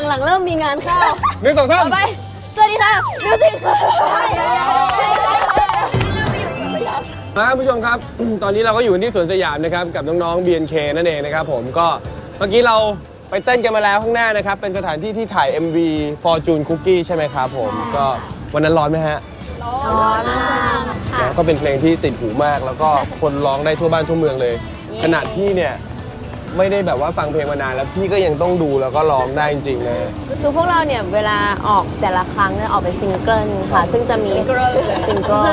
หลังๆเริ่มมีงานเข้า1 2 3ไปสวัสดีค่ะมิวสิกผู้ชมครับ ตอนนี้เราก็อยู่ที่สวนสยามนะครับกับน้องๆ BNK นั่นเองนะครับผมก็เมื่อกี้เราไปเต้นกันมาแล้วข้างหน้านะครับเป็นสถานที่ที่ถ่าย MV Fortune Cookie ใช่ไหมครับผมก็วันนั้นร้อนไหมฮะร้อนมากนะก็เป็นเพลงที่ติดหูมากแล้วก็คนร้องได้ทั่วบ้านทั่วเมืองเลยขนาดพี่เนี่ยไม่ได้แบบว่าฟังเพลงมานานแล้วพี่ก็ยังต้องดูแล้วก็ร้องได้จริงๆเลยคือพวกเราเนี่ยเวลาออกแต่ละครั้งเนี่ยออกเป็นซิงเกิลค่ะซึ่งจะมีซิงเกิล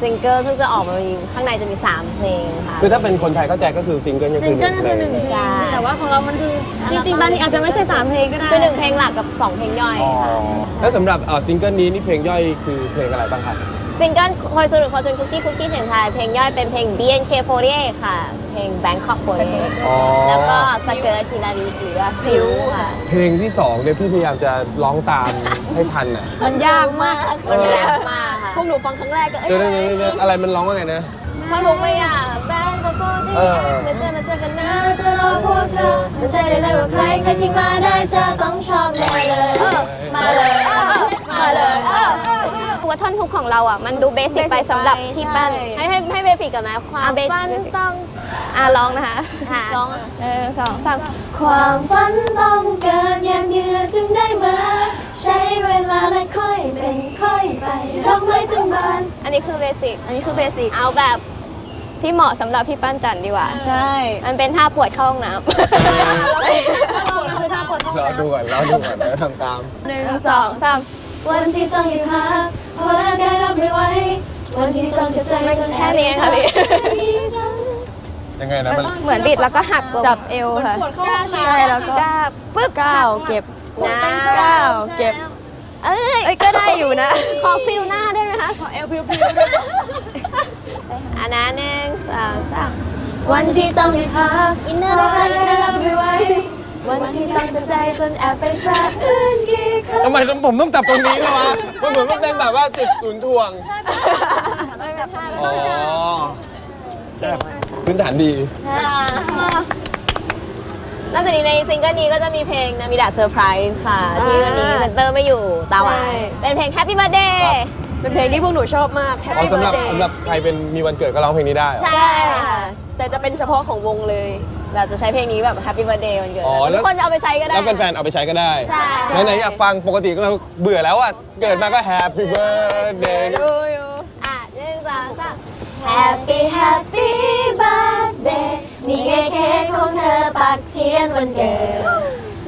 ซิงเกิลซึ่งจะออกมาข้างในจะมี3เพลงค่ะคือถ้าเป็นคนไทยเข้าใจก็คือซิงเกิลก็คือ1เพลงใช่แต่ว่าของเรามันคือจริงๆบางทีอาจจะไม่ใช่3เพลงก็ได้คือ1เพลงหลักกับ2เพลงย่อยค่ะแล้วสำหรับซิงเกิลนี้นี่เพลงย่อยคือเพลงอะไรบ้างครับซิงเกิลคอยสรุปFortune Cookie เสียงชายเพลงย่อยเป็นเพลง BNK48 ค่ะเพลง Bangkok 48แล้วก็สเกิร์ตทีลารีหรือว่าพริ้วค่ะเพลงที่2เนี่ยพี่พยายามจะร้องตามให้ทันอ่ะมันยากมากมันยากมากค่ะพวกหนูฟังครั้งแรกก็อะไรมันร้องว่าไงนะท่อนฮุกไม่ยาก Bangkok 48มาเจอกันนะจะรอพวกเธอมันใจได้เลยว่าใครที่มาได้จะต้องชอบแน่เลยมาเลยว่าท่อนทุกของเราอ่ะมันดูเบสิกไปสำหรับพี่ปั้นให้เบสิกกันไหมความฝันต้องร้องนะคะร้อง2 3ความฝันต้องเกิดอย่างเยือจึงได้มาใช้เวลาและค่อยเป็นค่อยไปดอกไม้จึงบานอันนี้คือเบสิกเอาแบบที่เหมาะสำหรับพี่ปั้นจันดีกว่าใช่มันเป็นท่าปวดเข้าห้องน้ำรอดูก่อนแล้วทำตาม1 2 3วันที่ต้องหยุดพักเพราะร่างกายรับไม่ไหววันที่ต้องเจ็บใจจนแค่นี้ค่ะพี่ยังไงนะเหมือนบิดแล้วก็หักจับเอวค่ะใช่แล้วก็ปึ๊บก้าวเก็บก้าวเก็บก็ได้อยู่นะขอฟิลหน้าได้ไหมคะขอเอวพิวอันนั้น1 2 3วันที่ต้องหยุดพักอินเนอร์ได้รับไม่ไหววันที่ต้องเจ็บใจจนแอบไปสะอื้นกี่ครั้งทำไมผมต้องจับตรงนี้เลยวะมันเหมือนว่าเป็นแบบว่าจุดศูนย์ถ่วงพื้นฐานดีนอกจากนี้ในซิงเกิลนี้ก็จะมีเพลงนามิดะเซอร์ไพรส์ค่ะที่วันนี้เซนเตอร์ไม่อยู่ตาหวานเป็นเพลง Happy Birthday เป็นเพลงที่พวกหนูชอบมาก Happy Birthday สำหรับใครเป็นมีวันเกิดก็ร้องเพลงนี้ได้ใช่ค่ะแต่จะเป็นเฉพาะของวงเลยแบบจะใช้เพลงนี้แบบ Happy Birthday วันเกิดทุกคนจะเอาไปใช้ก็ได้แล้วแฟนๆเอาไปใช้ก็ได้ใช่ไหนอยากฟังปกติก็เราเบื่อแล้วอ่ะเกิดมาก็ Happy Birthday 1 2 3 Happy Birthday นี่ไงเค้กของเธอปักเทียนวันเกิด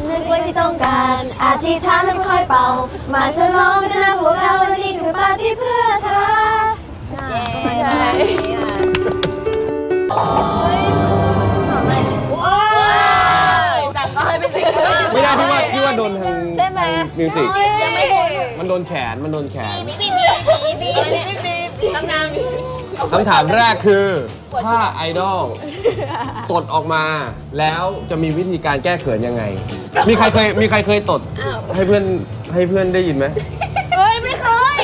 นึกว่าที่ต้องการอธิษฐานแล้วค่อยเป่ามาฉลองกันนะพวกเราและนี่คือปาร์ตี้เพื่อเธอจังก็ให้ไปสิไม่ได้พี่ว่าโดนทางใช่ไหมมิวสิกมันโดนแขนคำถามแรกคือถ้าไอดอลตดออกมาแล้วจะมีวิธีการแก้เขินยังไงมีใครเคยตดให้เพื่อนได้ยินไหมไม่เคย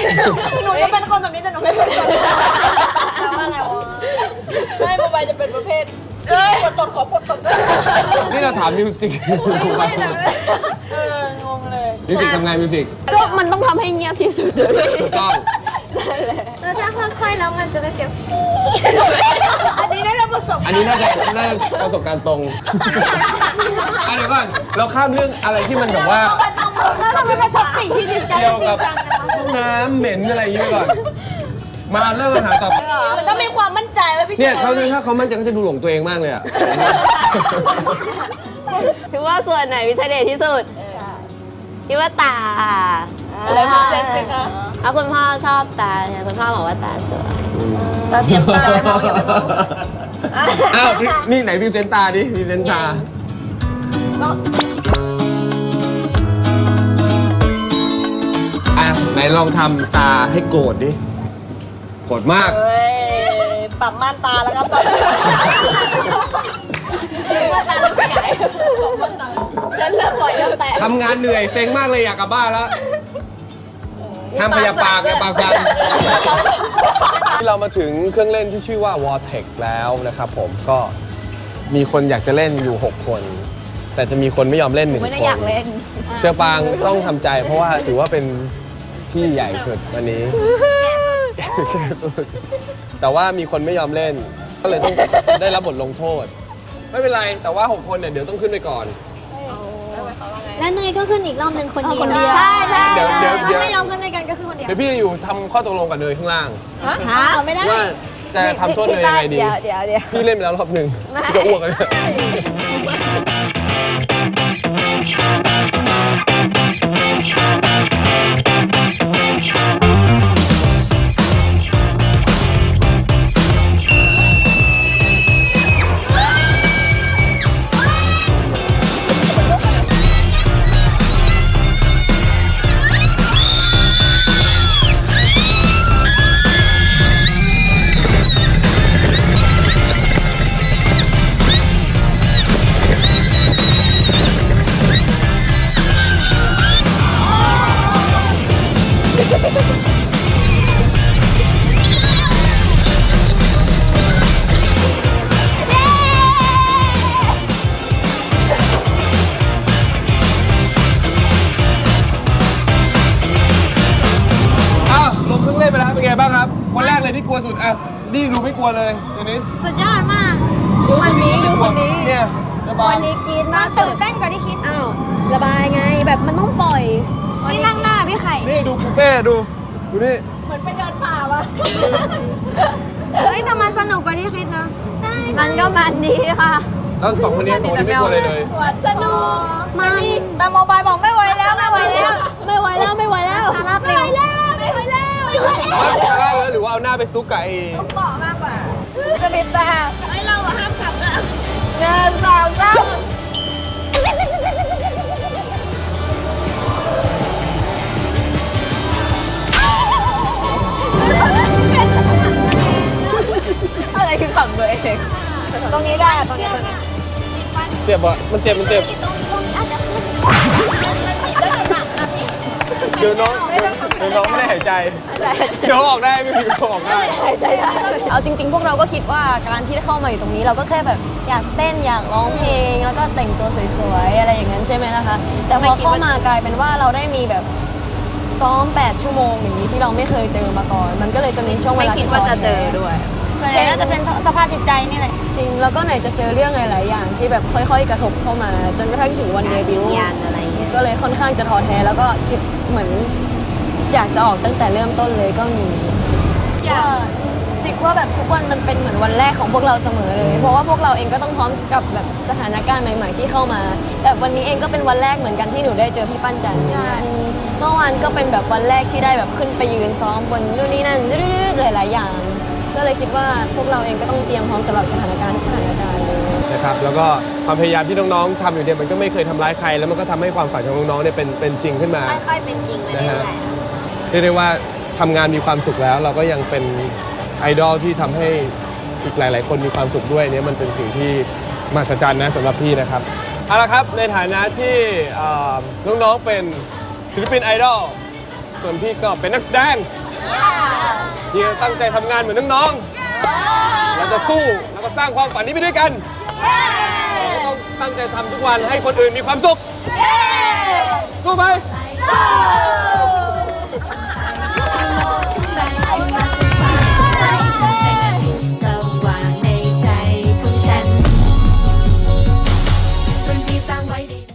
หนูจะเป็นคนแบบนี้แต่หนูไม่เคยตดว่าอะไรวะไม่โมบายจะเป็นประเภทปวดตดขอปวดตดนี่เราถามมิวสิกงงเลยมิวสิกทำไงมิวสิกก็มันต้องทำให้เงียบที่สุดเลยถูกต้องแล้วถ้าค่อยๆแล้วมันจะเป็นเสียงอันนี้น่าจะประสบการณ์ตรงเดี๋ยวก่อนเราข้ามเรื่องอะไรที่มันแบบว่าเกี่ยวกับน้ำเหม็นอะไรอย่างนี้ก่อนมาเริ่มคำถามต่อไปมันต้องมีความมั่นใจว่าพี่เนี่ยถ้าเขามั่นใจเขาจะดูหลงตัวเองมากเลยอ่ะคิดว่าส่วนไหนวิเศษที่สุดคิดว่าตาเลยพอเซ็ตเลยค่ะเอาคุณพ่อชอบตาเนี่ยคุณพ่อบอกว่าตาสวยตาเทียมตาไม่มองอย่าไปมองอ้าวนี่ไหนพรีเซนต์ตาดิพรีเซนต์ตาไหนลองทำตาให้โกรธดิโกรธมากปรับม่านตาแล้วครับฉันเลิกปล่อยแล้วแต่ทำงานเหนื่อยเซ็งมากเลยอยากกลับบ้านแล้วห้ามพยาปากเลยปากสั่นเรามาถึงเครื่องเล่นที่ชื่อว่า Vortex แล้วนะครับผมก็มีคนอยากจะเล่นอยู่6คน แต่จะมีคนไม่ยอมเล่นหนึ่งคน ไม่ได้อยากเล่น เชอปางต้องทำใจเพราะว่าถือว่าเป็นพี่ใหญ่สุดวันนี้ แต่ว่ามีคนไม่ยอมเล่น ก็เลยต้องได้รับบทลงโทษ ไม่เป็นไรแต่ว่า6คนเนี่ยเดี๋ยวต้องขึ้นไปก่อน และเนยก็ขึ้นอีกรอบหนึ่งคนเดียว ใช่ใช่ เดี๋ยว ถ้าไม่ยอมขึ้นด้วยกันก็คือคนเดียว เดี๋ยวพี่จะอยู่ทำข้อตกลงกับเนยข้างล่าง ฮะไม่ได้ ว่าจะทำโทษเนยยังไงดี เดี๋ยว พี่เล่นไปแล้วรอบหนึ่งพี่จะอ้วกเลย ลงเครื่องเล่นไปแล้วเป็นไงบ้างครับ คนแรกเลยที่กลัวสุดอ่ะนี่ดูไม่กลัวเลยเดี๋ยวนี้ สุดยอดมาก ดูคนนี้ดูคนนี้ เนี่ยสบาย วันนี้กินมาก ตื่นเต้นกว่าที่คิดอ้าวระบายไงแบบมันต้องปล่อยนี่นั่งหน้าพี่ไข่ นี่ดูคูเป้ดูนี่ เหมือนไปเดินป่าวะเฮ้ยแต่มันสนุกกว่าที่คิดนะใช่ มันก็มันดีค่ะ แล้วสองคนนี้ไม่กลัวอะไรเลย สนุกมันแต่โมบายบอกไม่ไหวแล้วไม่ไหวแล้วไม่ไหวแล้วไม่ไหวแล้วไม่ไหวแล้วไม่ไหวแล้วไม่ไหวแล้ว ซาร่าเลยหรือว่าเอาหน้าไปซุกไก่ ต้องเกาะมากกว่าจะบิดตาไอ้เราอะห้ามขับนะเดินสองสาม อะไรคือขำตัวเอง ตรงนี้ได้ตรงนี้ เจ็บอ่ะมันเจ็บตรงนี้อาจจะขึ้นได้จังหวะแบบนี้ เดี๋ยวน้องไม่ได้หายใจเดี๋ยวออกได้ไม่มีออกได้ เอาจริงๆ พวกเราก็คิดว่าการที่เข้ามาอยู่ตรงนี้เราก็แค่แบบอยากเต้นอยากร้องเพลงแล้วก็แต่งตัวสวยๆอะไรอย่างนั้นใช่ไหมนะคะแต่พอเข้ามากลายเป็นว่าเราได้มีแบบซ้อม8 ชั่วโมงอย่างนี้ที่เราไม่เคยเจอมาก่อน มันก็เลยจะมีช่วงเว ไม่ ลา คิดว่าจะเจอด้วย แต่น่าจะเป็นสภาพจิตใจนี่แหละจริงแล้วก็ไหนจะเจอเรื่องหลายๆอย่างที่แบบค่อยๆกระทบเข้ามาจนกระทั่งถึงวันเดบิวต์ ยันอะไรเงี้ย ก็เลยค่อนข้างจะท้อแท้แล้วก็คิดเหมือนอยากจะออกตั้งแต่เริ่มต้นเลยก็มีว่าแบบทุกวันมันเป็นเหมือนวันแรกของพวกเราเสมอเลย เพราะว่าพวกเราเองก็ต้องพร้อมกับแบบสถานการณ์ใหม่ ๆที่เข้ามาแบบวันนี้เองก็เป็นวันแรกเหมือนกันที่หนูได้เจอพี่ปั้นจันทร์เมื่อวานก็เป็นแบบวันแรกที่ได้แบบขึ้นไปยืนซ้อมบนนู่นนี่นั่นหลายๆอย่าง ก็เลยคิดว่าพวกเราเองก็ต้องเตรียมพร้อมสำหรับสถานการณ์ทุกสถานการณ์เลย นะครับแล้วก็ความพยายามที่น้องๆทำอยู่เนี่ยมันก็ไม่เคยทำร้ายใครแล้วมันก็ทำให้ความฝันของน้องๆเนี่ยเป็นจริงขึ้นมา ค่อยๆเป็นจริงไปเรื่อย เรียกได้ว่าทำงานมีความสุขแล้ว เราก็ยังเป็นไอดอลที่ทำให้อีกหลายๆคนมีความสุขด้วยเนี่ยมันเป็นสิ่งที่มหัศจรรย์นะสำหรับพี่นะครับเอาละครับในฐานะที่น้องๆเป็นศิลปินไอดอลส่วนพี่ก็เป็นนักแสดงที่ตั้งใจทำงานเหมือนน้องๆเราจะสู้แล้วก็สร้างความฝันนี้ไปด้วยกันเราต้องตั้งใจทำทุกวันให้คนอื่นมีความสุขสู้ไหมสร้างไว้